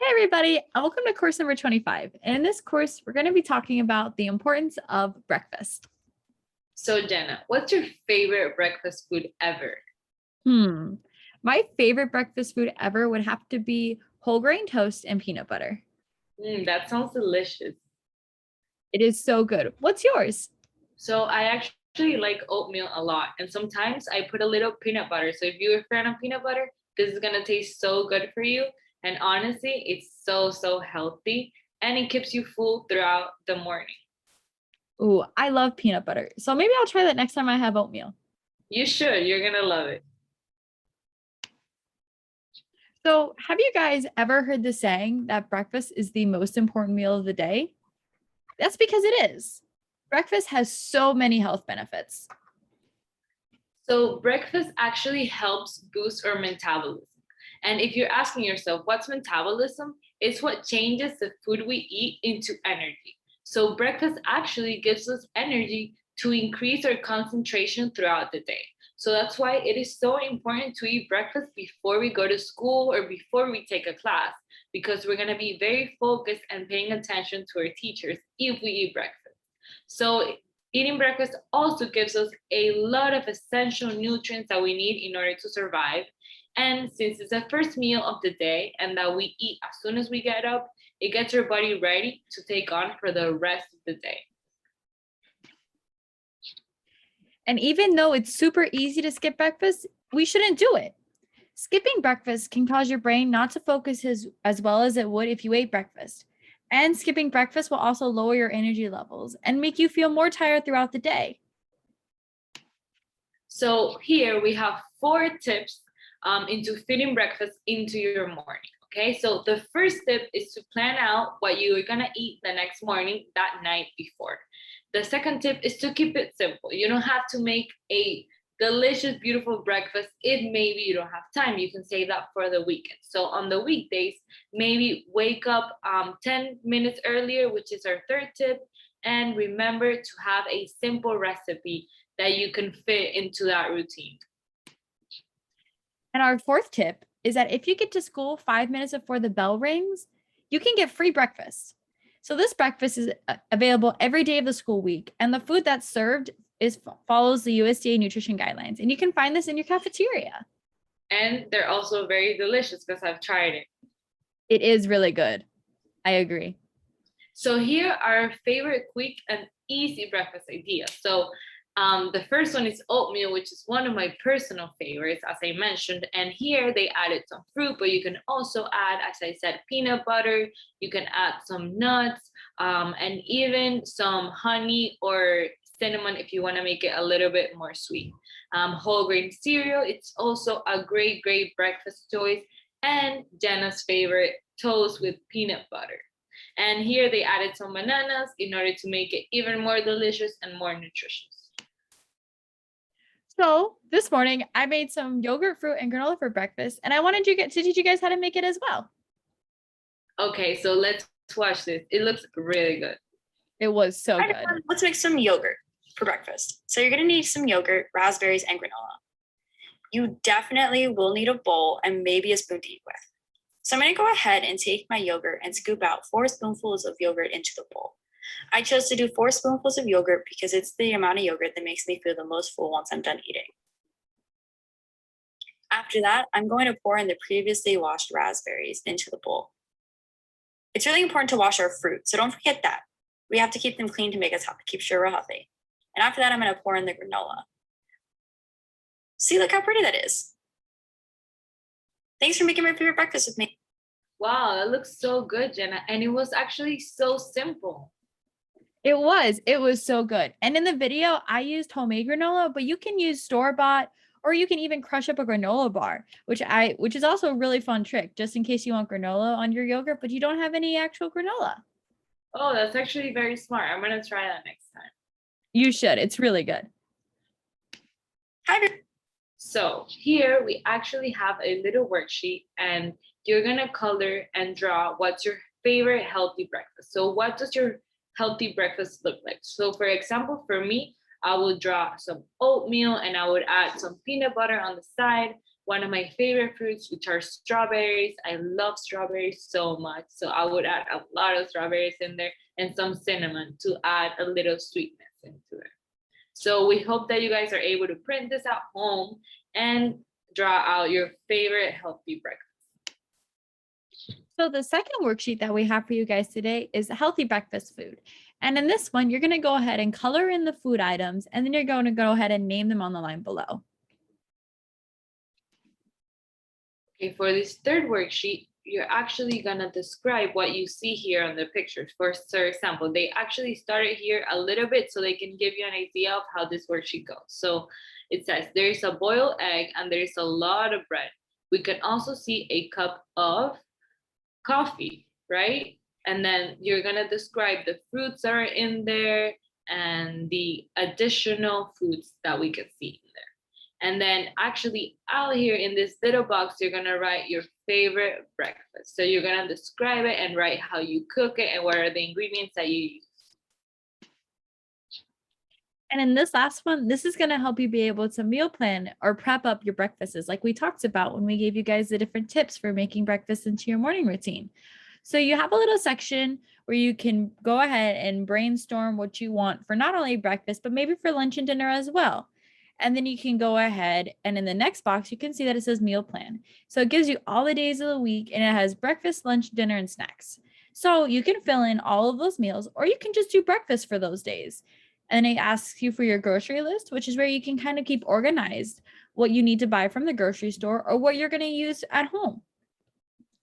Hey everybody, and welcome to course number 25. And in this course, we're going to be talking about the importance of breakfast. So Jenna, what's your favorite breakfast food ever? My favorite breakfast food ever would have to be whole grain toast and peanut butter. That sounds delicious. It is so good. What's yours? So I actually like oatmeal a lot, and sometimes I put a little peanut butter. So if you're a fan of peanut butter, this is gonna taste so good for you. And honestly, it's so healthy, and it keeps you full throughout the morning. Ooh, I love peanut butter. So maybe I'll try that next time I have oatmeal. You should. You're gonna love it. So, have you guys ever heard the saying that breakfast is the most important meal of the day? That's because it is. Breakfast has so many health benefits. So breakfast actually helps boost our metabolism. And if you're asking yourself, what's metabolism? It's what changes the food we eat into energy. So breakfast actually gives us energy to increase our concentration throughout the day. So that's why it is so important to eat breakfast before we go to school or before we take a class, because we're going to be very focused and paying attention to our teachers if we eat breakfast. So eating breakfast also gives us a lot of essential nutrients that we need in order to survive. And since it's the first meal of the day and that we eat as soon as we get up, it gets our body ready to take on for the rest of the day. And even though it's super easy to skip breakfast, we shouldn't do it. Skipping breakfast can cause your brain not to focus as well as it would if you ate breakfast. And skipping breakfast will also lower your energy levels and make you feel more tired throughout the day. So here we have 4 tips into fitting breakfast into your morning. Okay, so the first tip is to plan out what you're gonna eat the next morning that night before. The second tip is to keep it simple. You don't have to make a delicious, beautiful breakfast if maybe you don't have time. You can save that for the weekend. So on the weekdays, maybe wake up 10 minutes earlier, which is our third tip. And remember to have a simple recipe that you can fit into that routine. And our fourth tip is that if you get to school 5 minutes before the bell rings, you can get free breakfast. So this breakfast is available every day of the school week, and the food that's served follows the USDA nutrition guidelines, and you can find this in your cafeteria. And they're also very delicious because I've tried it. It is really good. I agree. So here are our favorite quick and easy breakfast ideas. So the first one is oatmeal, which is one of my personal favorites, as I mentioned. And here they added some fruit, but you can also add, as I said, peanut butter. You can add some nuts and even some honey or cinnamon if you want to make it a little bit more sweet. Whole grain cereal, it's also a great breakfast choice. And Jenna's favorite, toast with peanut butter. And here they added some bananas in order to make it even more delicious and more nutritious. So this morning I made some yogurt, fruit, and granola for breakfast, and I wanted to teach you guys how to make it as well. Okay, so let's watch this. It looks really good. It was so good. Let's make some yogurt for breakfast. So you're gonna need some yogurt, raspberries, and granola. You definitely will need a bowl and maybe a spoon to eat with. So I'm gonna go ahead and take my yogurt and scoop out 4 spoonfuls of yogurt into the bowl. I chose to do 4 spoonfuls of yogurt because it's the amount of yogurt that makes me feel the most full once I'm done eating. After that, I'm going to pour in the previously washed raspberries into the bowl. It's really important to wash our fruit, so don't forget that. We have to keep them clean to keep sure we're healthy. And after that, I'm gonna pour in the granola. See, look how pretty that is. Thanks for making my favorite breakfast with me. Wow, that looks so good, Jenna. And it was actually so simple. It was so good. And in the video, I used homemade granola, but you can use store-bought, or you can even crush up a granola bar, which is also a really fun trick, just in case you want granola on your yogurt, but you don't have any actual granola. Oh, that's actually very smart. I'm gonna try that next time. You should. It's really good. Hi. So here we actually have a little worksheet, and you're gonna color and draw what's your favorite healthy breakfast. So what does your healthy breakfast look like? So for example, for me, I would draw some oatmeal and I would add some peanut butter on the side one of my favorite fruits, which are strawberries. I love strawberries so much. So I would add a lot of strawberries in there and some cinnamon to add a little sweetness into it. So we hope that you guys are able to print this at home and draw out your favorite healthy breakfast. So the second worksheet that we have for you guys today is healthy breakfast food. And in this one, you're going to go ahead and color in the food items, and then you're going to go ahead and name them on the line below. Okay, for this third worksheet, you're actually gonna describe what you see here on the pictures. For example, they actually started here a little bit so they can give you an idea of how this worksheet goes. So it says there is a boiled egg and there is a lot of bread. We can also see a cup of coffee, right? And then you're gonna describe the fruits that are in there and the additional foods that we can see in there. And then actually out here in this little box, you're gonna write your favorite breakfast. So you're gonna describe it and write how you cook it and what are the ingredients that you use. And in this last one, this is going to help you be able to meal plan or prep up your breakfasts like we talked about when we gave you guys the different tips for making breakfast into your morning routine. So you have a little section where you can go ahead and brainstorm what you want for not only breakfast, but maybe for lunch and dinner as well. And then you can go ahead and in the next box, you can see that it says meal plan. So it gives you all the days of the week and it has breakfast, lunch, dinner, and snacks. So you can fill in all of those meals or you can just do breakfast for those days. And it asks you for your grocery list, which is where you can kind of keep organized what you need to buy from the grocery store or what you're going to use at home.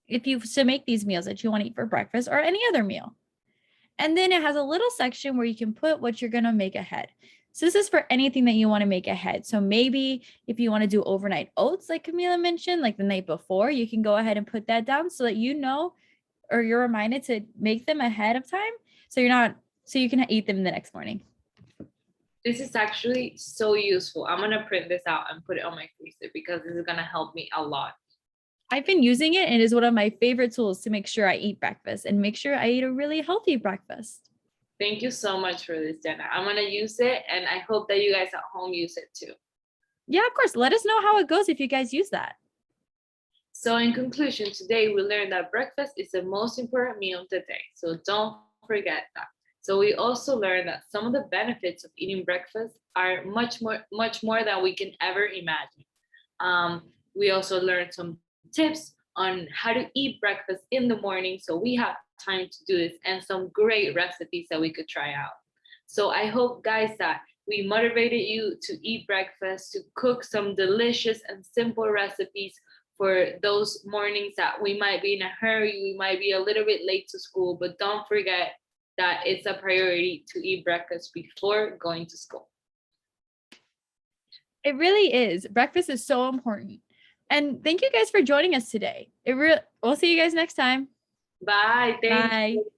If you to make these meals that you want to eat for breakfast or any other meal. And then it has a little section where you can put what you're going to make ahead. So this is for anything that you want to make ahead. So maybe if you want to do overnight oats, like Camila mentioned, like the night before, you can go ahead and put that down so that you know, or you're reminded to make them ahead of time. So you can eat them the next morning. This is actually so useful. I'm gonna print this out and put it on my freezer because this is gonna help me a lot. I've been using it and it is one of my favorite tools to make sure I eat breakfast and make sure I eat a really healthy breakfast. Thank you so much for this, Jenna. I'm gonna use it and I hope that you guys at home use it too. Yeah, of course. Let us know how it goes if you guys use that. So in conclusion, today we learned that breakfast is the most important meal of the day. So don't forget that. So we also learned that some of the benefits of eating breakfast are much more than we can ever imagine. We also learned some tips on how to eat breakfast in the morning so we have time to do this and some great recipes that we could try out. So I hope, guys, that we motivated you to eat breakfast, to cook some delicious and simple recipes for those mornings that we might be in a hurry, we might be a little bit late to school, but don't forget that it's a priority to eat breakfast before going to school. It really is. Breakfast is so important. And thank you guys for joining us today. We'll see you guys next time. Bye. Thank you. Bye.